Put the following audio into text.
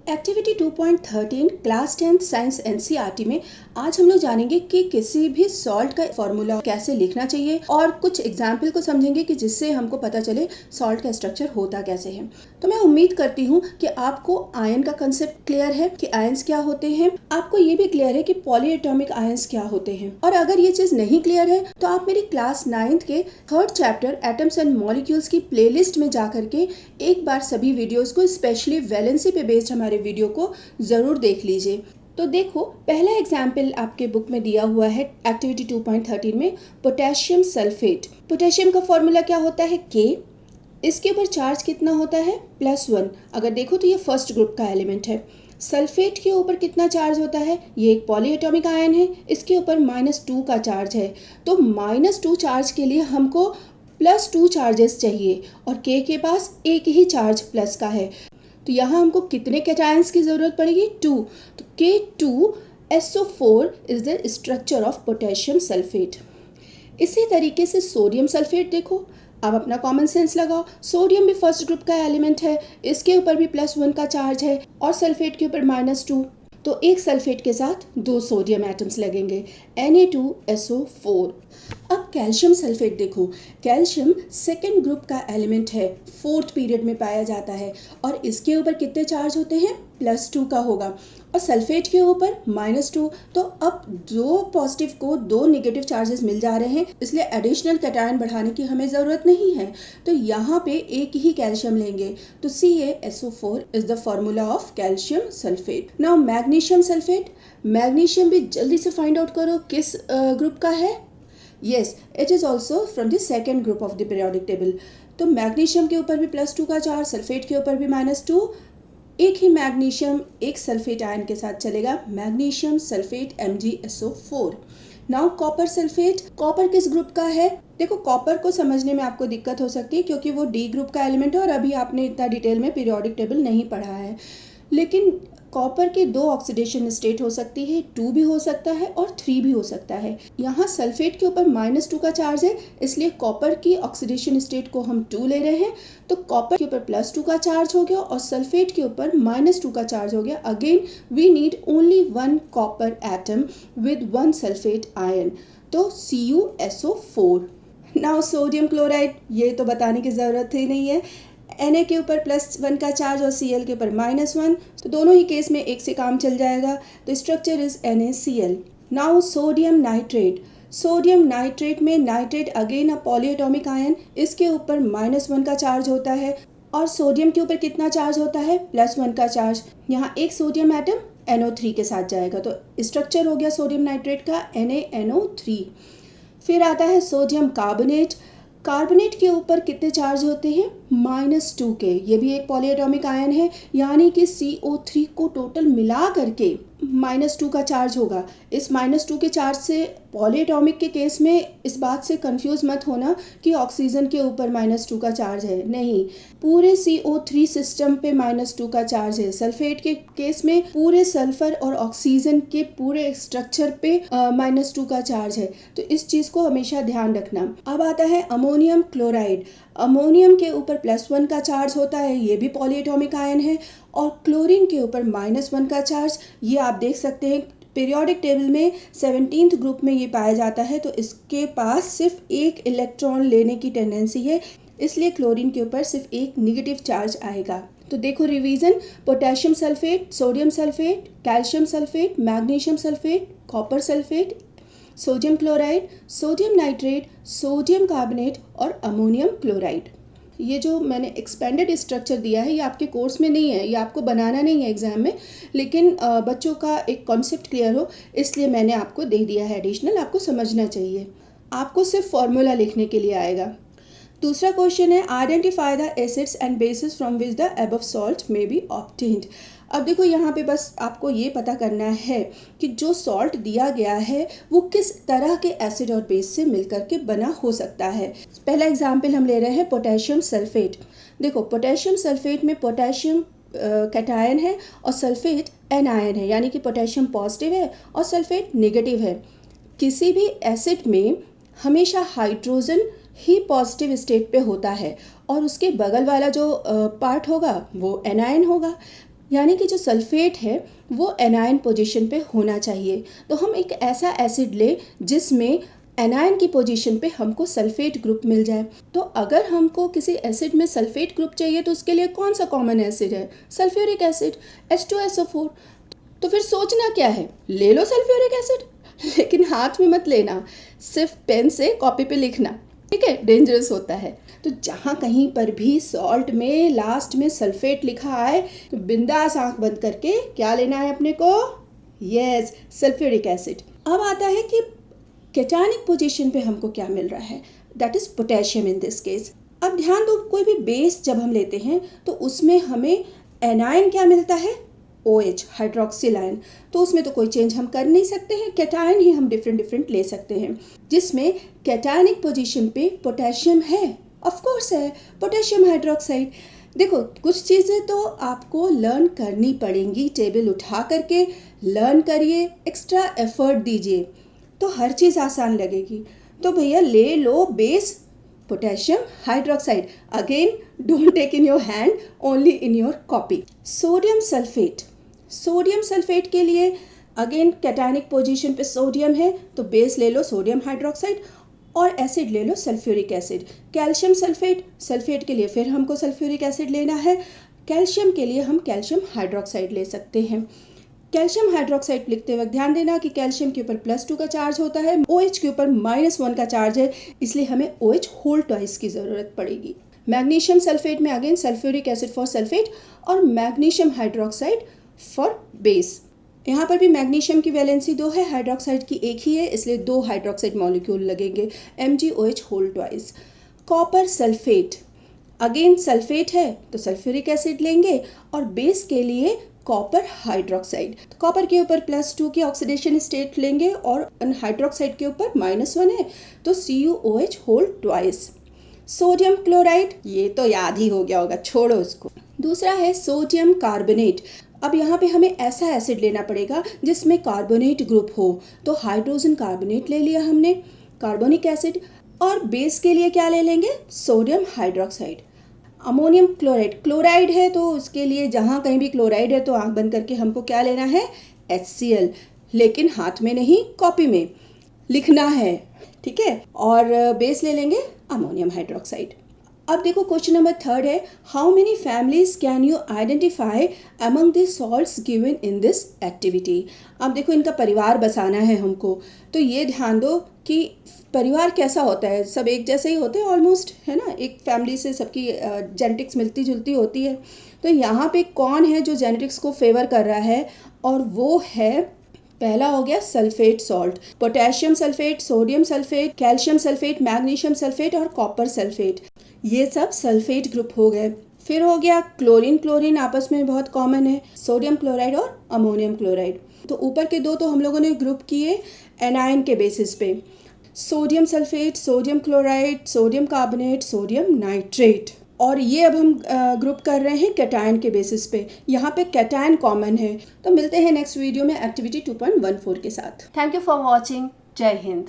Activity 2.13 class 10 science NCERT में आज हम लोग जानेंगे कि किसी भी सॉल्ट का फॉर्मूला कैसे लिखना चाहिए और कुछ एग्जाम्पल को समझेंगे कि जिससे हमको पता चले सॉल्ट का स्ट्रक्चर होता कैसे है। तो मैं उम्मीद करती हूँ कि आपको आयन का कंसेप्ट क्लियर है कि आयंस क्या होते हैं, आपको ये भी क्लियर है कि पॉलीएटॉमिक आयंस क्या होते हैं। और अगर ये चीज नहीं क्लियर है तो आप मेरी क्लास 9th के 3rd chapter atoms and molecules की प्लेलिस्ट में जाकर के एक बार सभी वीडियोस को, स्पेशली वैलेंसी पे बेस्ड हमारे वीडियो को जरूर देख लीजिए। तो देखो, पहला एग्जाम्पल आपके बुक में दिया हुआ है एक्टिविटी 2.13 में पोटेशियम सल्फेट। पोटेशियम का फॉर्मूला क्या होता है? K। इसके ऊपर चार्ज कितना होता है? +1। अगर देखो तो ये फर्स्ट ग्रुप का एलिमेंट है। सल्फेट के ऊपर कितना चार्ज होता है? ये एक पॉलीएटॉमिक आयन है, इसके ऊपर -2 का चार्ज है। तो -2 चार्ज के लिए हमको +2 चार्जेस चाहिए और K के पास एक ही चार्ज प्लस का है। तो यहाँ हमको कितने कैटायंस की ज़रूरत पड़ेगी? 2। तो K2SO4 is the structure of potassium sulphate. इसी तरीके से सोडियम सल्फेट देखो, अब अपना कॉमन सेंस लगाओ। सोडियम भी फर्स्ट ग्रुप का एलिमेंट है, इसके ऊपर भी +1 का चार्ज है और सल्फेट के ऊपर -2। तो एक सल्फेट के साथ 2 सोडियम एटम्स लगेंगे, Na2SO4। अब कैल्शियम सल्फेट देखो, कैल्शियम सेकेंड ग्रुप का एलिमेंट है, 4th पीरियड में पाया जाता है और इसके ऊपर कितने चार्ज होते हैं? +2 का होगा और सल्फेट के ऊपर -2। तो अब 2 पॉजिटिव को 2 नेगेटिव चार्जेस मिल जा रहे हैं, इसलिए एडिशनल कैटायन बढ़ाने की हमें ज़रूरत नहीं है। तो यहाँ पे एक ही कैल्शियम लेंगे, तो CaSO4 is the formula of calcium sulphate. Now magnesium sulphate, magnesium भी जल्दी से फाइंड आउट करो किस ग्रुप का है। Yes, it is also from the second group of the periodic table। तो मैग्नीशियम के ऊपर भी +2 का चार्ज, सल्फेट के ऊपर भी -2। एक ही मैग्नीशियम एक सल्फेट आयन के साथ चलेगा, magnesium sulphate MgSO4। Now copper sulphate, copper किस ग्रुप का है? देखो, कॉपर को समझने में आपको दिक्कत हो सकती है क्योंकि वो D ग्रुप का एलिमेंट है और अभी आपने इतना डिटेल में पीरियोडिक टेबल नहीं पढ़ा है। लेकिन कॉपर के 2 ऑक्सीडेशन स्टेट हो सकती है, 2 भी हो सकता है और 3 भी हो सकता है। यहाँ सल्फेट के ऊपर -2 का चार्ज है, इसलिए कॉपर की ऑक्सीडेशन स्टेट को हम 2 ले रहे हैं। तो कॉपर के ऊपर +2 का चार्ज हो गया और सल्फेट के ऊपर -2 का चार्ज हो गया। Again we need only 1 copper atom with 1 sulphate ion, तो CuSO4। नाउ सोडियम क्लोराइड, ये तो बताने की ज़रूरत ही नहीं है। Na के ऊपर +1 का चार्ज और Cl के ऊपर -1, तो दोनों ही केस में एक से काम चल जाएगा। तो structure is NaCl। Now sodium nitrate, sodium nitrate में nitrate again a polyatomic ion, इसके ऊपर -1 का चार्ज होता है और सोडियम के ऊपर कितना चार्ज होता है? +1 का चार्ज। यहाँ एक सोडियम एटम NO3 के साथ जाएगा, तो स्ट्रक्चर हो गया सोडियम नाइट्रेट का NaNO3। फिर आता है सोडियम कार्बोनेट, कार्बोनेट के ऊपर कितने चार्ज होते हैं? -2 के। ये भी एक पॉलीएटॉमिक आयन है, यानी कि CO3 को टोटल मिला करके -2 का चार्ज होगा। इस -2 के चार्ज से पॉलीएटॉमिक के केस में इस बात से कंफ्यूज मत होना कि ऑक्सीजन के ऊपर -2 का चार्ज है, नहीं, पूरे CO3 सिस्टम पे -2 का चार्ज है। सल्फेट के केस में पूरे सल्फर और ऑक्सीजन के पूरे स्ट्रक्चर पे -2 का चार्ज है, तो इस चीज़ को हमेशा ध्यान रखना। अब आता है अमोनियम क्लोराइड, अमोनियम के ऊपर +1 का चार्ज होता है, ये भी पॉलीएटॉमिक आयन है और क्लोरीन के ऊपर -1 का चार्ज। ये आप देख सकते हैं पीरियोडिक टेबल में 17th ग्रुप में ये पाया जाता है, तो इसके पास सिर्फ एक इलेक्ट्रॉन लेने की टेंडेंसी है, इसलिए क्लोरीन के ऊपर सिर्फ एक नेगेटिव चार्ज आएगा। तो देखो revision, potassium sulphate, sodium sulphate, calcium sulphate, magnesium sulphate, copper sulphate, sodium chloride, sodium nitrate, sodium carbonate और अमोनियम क्लोराइड। ये जो मैंने एक्सपेंडेड स्ट्रक्चर दिया है ये आपके कोर्स में नहीं है, ये आपको बनाना नहीं है एग्जाम में, लेकिन बच्चों का एक कॉन्सेप्ट क्लियर हो इसलिए मैंने आपको दे दिया है एडिशनल, आपको समझना चाहिए। आपको सिर्फ फॉर्मूला लिखने के लिए आएगा। दूसरा क्वेश्चन है identify the acids and bases from which the above salt may be obtained. अब देखो, यहाँ पे बस आपको ये पता करना है कि जो सॉल्ट दिया गया है वो किस तरह के एसिड और बेस से मिलकर के बना हो सकता है। पहला एग्जाम्पल हम ले रहे हैं पोटेशियम सल्फेट। देखो, पोटेशियम सल्फेट में पोटेशियम कैटायन है और सल्फेट एनायन है, यानी कि पोटेशियम पॉजिटिव है और सल्फेट नेगेटिव है। किसी भी एसिड में हमेशा हाइड्रोजन ही पॉजिटिव स्टेट पे होता है और उसके बगल वाला जो पार्ट होगा वो एनायन होगा। यानी कि जो सल्फेट है वो एनायन पोजीशन पे होना चाहिए। तो हम एक ऐसा एसिड ले जिसमें एनायन की पोजीशन पे हमको सल्फेट ग्रुप मिल जाए। तो अगर हमको किसी एसिड में सल्फेट ग्रुप चाहिए तो उसके लिए कौन सा कॉमन एसिड है? Sulphuric acid, H2SO4। तो फिर सोचना क्या है, ले लो सल्फ्यूरिक एसिड, लेकिन हाथ में मत लेना, सिर्फ पेन से कॉपी पे लिखना, ठीक है, डेंजरस होता है। तो जहाँ कहीं पर भी सॉल्ट में लास्ट में सल्फेट लिखा आए तो बिंदास आंख बंद करके क्या लेना है अपने को? Yes, sulphuric acid. अब आता है कि कैटायनिक पोजीशन पे हमको क्या मिल रहा है, that is potassium in this case. अब ध्यान दो, कोई भी बेस जब हम लेते हैं तो उसमें हमें एनायन क्या मिलता है? OH, hydroxyl ion. तो उसमें तो कोई चेंज हम कर नहीं सकते हैं, कैटायन ही हम डिफरेंट ले सकते हैं, जिसमें कैटायनिक पोजीशन पे पोटेशियम है, ऑफ कोर्स है, पोटेशियम हाइड्रोक्साइड। देखो, कुछ चीज़ें तो आपको लर्न करनी पड़ेंगी, टेबल उठा करके लर्न करिए, एक्स्ट्रा एफर्ट दीजिए तो हर चीज़ आसान लगेगी। तो भैया ले लो base potassium hydroxide, again don't take in your hand, only in your copy. Sodium sulphate, sodium sulphate के लिए अगेन कैटायनिक पोजीशन पे सोडियम है तो बेस ले लो सोडियम हाइड्रोक्साइड और एसिड ले लो sulphuric acid. Calcium sulphate, sulphate के लिए फिर हमको सल्फ्यूरिक एसिड लेना है, कैल्शियम के लिए हम कैल्शियम हाइड्रोक्साइड ले सकते हैं। कैल्शियम हाइड्रोक्साइड लिखते वक्त ध्यान देना कि कैल्शियम के ऊपर +2 का चार्ज होता है, OH के ऊपर -1 का चार्ज है, इसलिए हमें OH होल ट्वाइस की ज़रूरत पड़ेगी। मैग्नीशियम सल्फेट में again sulphuric acid for sulphate और मैग्नीशियम हाइड्रोक्साइड फॉर बेस। यहाँ पर भी मैग्नीशियम की वैलेंसी 2 है, हाइड्रोक्साइड की 1 ही है, इसलिए 2 हाइड्रोक्साइड मॉलिक्यूल लगेंगे, MgOH whole twice. Copper sulphate, again sulphate है तो सल्फ्यूरिक एसिड लेंगे और बेस के लिए कॉपर हाइड्रोक्साइड। तो कॉपर के ऊपर +2 की ऑक्सीडेशन स्टेट लेंगे और हाइड्रोक्साइड के ऊपर -1 है तो CuOH whole twice. Sodium chloride, ये तो याद ही हो गया होगा, छोड़ो उसको। दूसरा है सोडियम कार्बोनेट। अब यहाँ पे हमें ऐसा एसिड लेना पड़ेगा जिसमें कार्बोनेट ग्रुप हो, तो हाइड्रोजन कार्बोनेट ले लिया हमने, कार्बोनिक एसिड। और बेस के लिए क्या ले लेंगे? Sodium hydroxide. Ammonium chloride, chloride है तो उसके लिए जहाँ कहीं भी क्लोराइड है तो आंख बंद करके हमको क्या लेना है? HCl, लेकिन हाथ में नहीं, कॉपी में लिखना है, ठीक है। और बेस ले लेंगे अमोनियम हाइड्रोक्साइड। अब देखो क्वेश्चन नंबर 3 है, how many families can you identify among the salts given in this activity. अब देखो इनका परिवार बसाना है हमको, तो ये ध्यान दो कि परिवार कैसा होता है, सब एक जैसे ही होते हैं ऑलमोस्ट, है ना, एक फैमिली से सबकी जेनेटिक्स मिलती जुलती होती है। तो यहाँ पे कौन है जो जेनेटिक्स को फेवर कर रहा है, और वो है, पहला हो गया sulphate salt, potassium sulphate, sodium sulphate, calcium sulphate, magnesium sulphate और कॉपर सल्फेट, ये सब सल्फेट ग्रुप हो गए। फिर हो गया क्लोरीन, क्लोरीन आपस में बहुत कॉमन है, सोडियम क्लोराइड और अमोनियम क्लोराइड। तो ऊपर के 2 तो हम लोगों ने ग्रुप किए एनायन के बेसिस पे, sodium sulphate, sodium chloride, sodium carbonate, sodium nitrate. और ये अब हम ग्रुप कर रहे हैं कैटायन के बेसिस पे, यहाँ पे कैटायन कॉमन है। तो मिलते हैं नेक्स्ट वीडियो में एक्टिविटी 2.14 के साथ। थैंक यू फॉर वॉचिंग, जय हिंद।